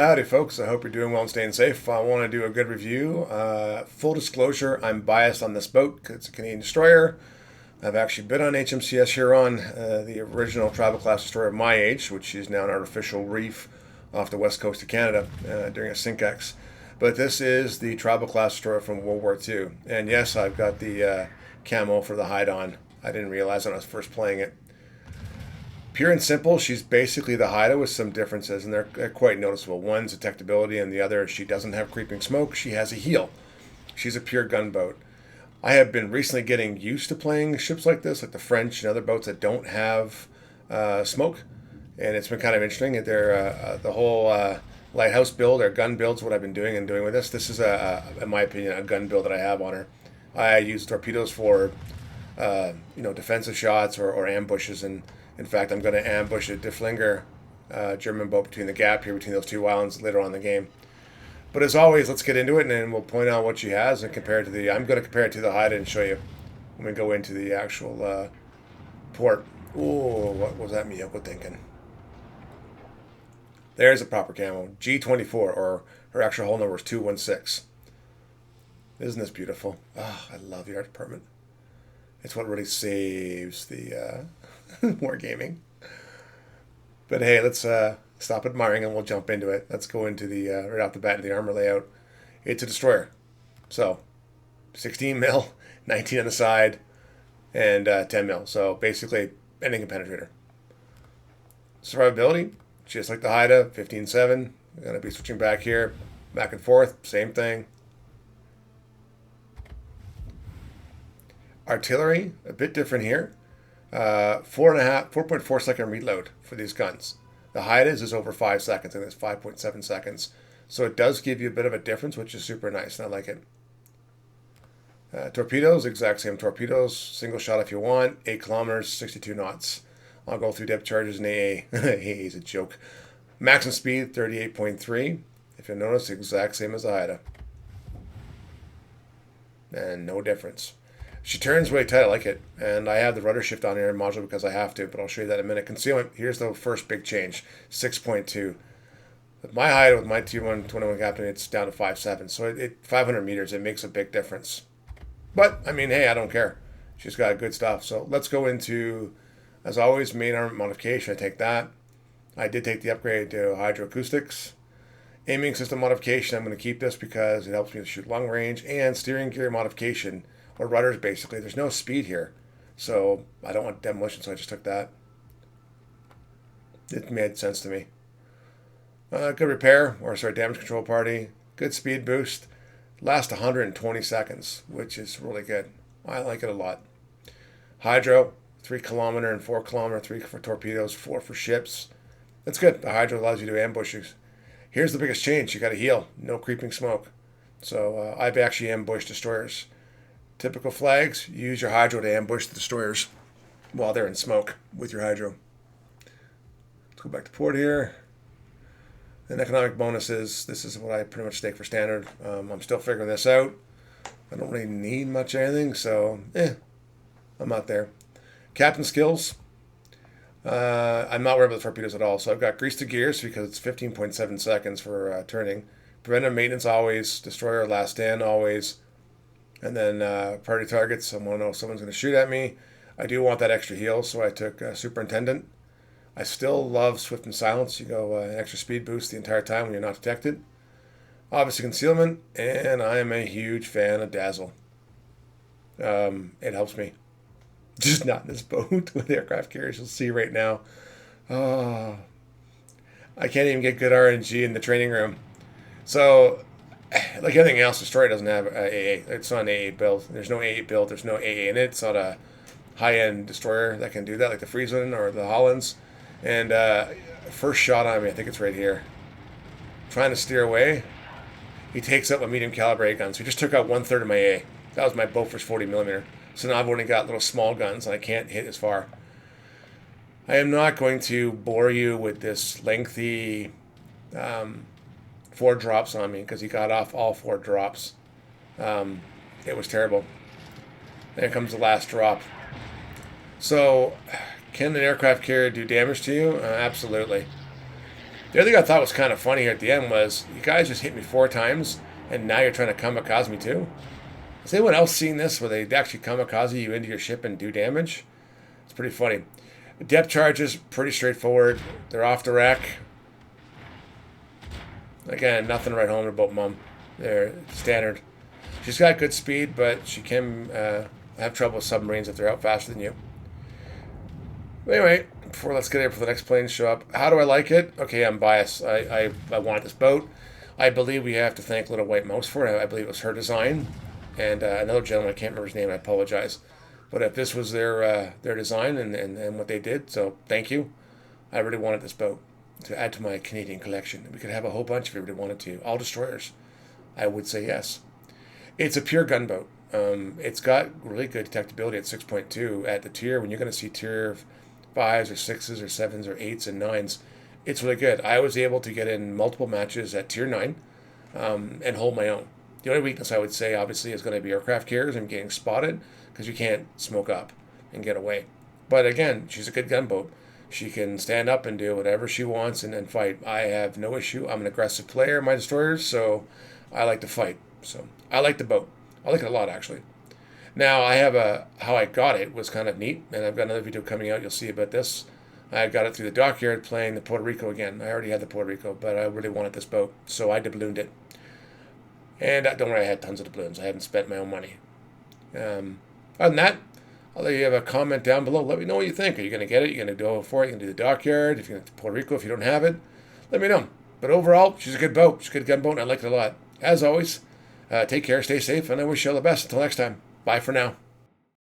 Howdy, folks. I hope you're doing well and staying safe. I want to do a good review. Full disclosure, I'm biased on this boat because it's a Canadian destroyer. I've actually been on HMCS Huron, the original travel class destroyer of my age, which is now an artificial reef off the west coast of Canada during a SINKEX. But this is the travel class destroyer from World War II. And yes, I've got the camo for the Haida on. I didn't realize when I was first playing it. Pure and simple, she's basically the Haida with some differences, and they're quite noticeable. One's detectability, and the other, she doesn't have creeping smoke. She has a heel. She's a pure gunboat. I have been recently getting used to playing ships like this, like the French and other boats that don't have smoke, and it's been kind of interesting. They're the whole lighthouse build or gun builds. What I've been doing with this. This is in my opinion, a gun build that I have on her. I use torpedoes for defensive shots or ambushes, and in fact, I'm going to ambush a Deflinger German boat between the gap here between those two islands later on in the game. But as always, let's get into it, and then we'll point out what she has and compare it to the. I'm going to compare it to the Haida and show you when we go into the actual port. Ooh, what was that Miyoko thinking? There's a proper camo. G24, or her actual hull number is 216. Isn't this beautiful? Oh, I love the art department. It's what really saves the wargaming. But hey, let's stop admiring and we'll jump into it. Let's go into the right off the bat into the armor layout. It's a destroyer, so 16 mil, 19 on the side, and 10 mil. So basically, anything can penetrate her. Survivability, just like the Haida, 15.7. We're gonna be switching back here, back and forth, same thing. Artillery, a bit different here. 4.4 second reload for these guns. The Haida's is over 5 seconds, and it's 5.7 seconds. So it does give you a bit of a difference, which is super nice, and I like it. Torpedoes, exact same torpedoes. Single shot if you want. 8 kilometers, 62 knots. I'll go through depth charges in AA. AA is a joke. Maximum speed, 38.3. If you notice, exact same as the Haida. And no difference. She turns really tight, I like it. And I have the rudder shift on here in module because I have to, but I'll show you that in a minute. Concealment, here's the first big change, 6.2. With my Haida, with my T121 Captain, it's down to 5.7. So it 500 meters, it makes a big difference. But, I mean, hey, I don't care. She's got good stuff. So let's go into, as always, main armament modification. I take that. I did take the upgrade to hydroacoustics. Aiming system modification, I'm going to keep this because it helps me to shoot long range. And steering gear modification, or rudders basically. There's no speed here, so I don't want demolition, so I just took that. It made sense to me. Good repair, or sorry, damage control party. Good speed boost. Lasts 120 seconds, which is really good. I like it a lot. Hydro, 3 kilometer and 4 kilometer, 3 for torpedoes, 4 for ships. That's good. The hydro allows you to do ambushes. Here's the biggest change. You got a heel, no creeping smoke. So I've actually ambushed destroyers. Typical flags, use your hydro to ambush the destroyers while they're in smoke with your hydro. Let's go back to port here. And economic bonuses, this is what I pretty much take for standard. I'm still figuring this out. I don't really need much anything, so I'm not there. Captain skills, I'm not worried about the torpedoes at all. So I've got grease to gears because it's 15.7 seconds for turning. Preventive maintenance always, destroyer last stand always. And then priority targets, I want to know if someone's going to shoot at me. I do want that extra heal, so I took Superintendent. I still love Swift and Silence. You go an extra speed boost the entire time when you're not detected. Obviously Concealment, and I am a huge fan of Dazzle. It helps me. Just not in this boat with aircraft carriers. You'll see right now. Oh, I can't even get good RNG in the training room. So, like everything else, Destroyer doesn't have AA. It's not an AA build. There's no AA build. There's no AA in it. It's not a high-end destroyer that can do that, like the Friesland or the Hollands. And first shot on me, I think it's right here. Trying to steer away. He takes up a medium caliber A gun. So he just took out 1/3 of my AA. That was my Bofors 40mm. So now I've only got little small guns and I can't hit as far. I am not going to bore you with this lengthy 4 drops on me because he got off all 4 drops. It was terrible. There comes the last drop. So, can an aircraft carrier do damage to you? Absolutely. The other thing I thought was kind of funny here at the end was, you guys just hit me 4 times, and now you're trying to kamikaze me too? Has anyone else seen this where they actually kamikaze you into your ship and do damage? It's pretty funny. Depth charges, pretty straightforward. They're off the rack. Again, nothing to write home about Mum. They're standard. She's got good speed, but she can have trouble with submarines if they're out faster than you. But anyway, let's get here before the next planes show up. How do I like it? Okay, I'm biased. I want this boat. I believe we have to thank Little White Mouse for it. I believe it was her design. And another gentleman, I can't remember his name, I apologize. But if this was their design and what they did, so thank you. I really wanted this boat to add to my Canadian collection. We could have a whole bunch if everybody wanted to. All destroyers. I would say yes. It's a pure gunboat. It's got really good detectability at 6.2 at the tier. When you're going to see tier 5s or 6s or 7s or 8s and 9s, it's really good. I was able to get in multiple matches at tier 9 and hold my own. The only weakness I would say, obviously, is going to be aircraft carriers and getting spotted because you can't smoke up and get away. But again, she's a good gunboat. She can stand up and do whatever she wants and fight. I have no issue. I'm an aggressive player in my destroyers, so I like to fight. So I like the boat. I like it a lot, actually. Now, I have how I got it was kind of neat, and I've got another video coming out. You'll see about this. I got it through the Dockyard playing the Puerto Rico again. I already had the Puerto Rico, but I really wanted this boat, so I doublooned it. And don't worry, I had tons of doubloons. I haven't spent my own money. Other than that, I'll let you have a comment down below. Let me know what you think. Are you going to get it? You're going to go for it? You're going to do the Dockyard? If you're going to Puerto Rico, if you don't have it, let me know. But overall, she's a good boat. She's a good gunboat, and I like it a lot. As always, take care, stay safe, and I wish you all the best. Until next time, bye for now.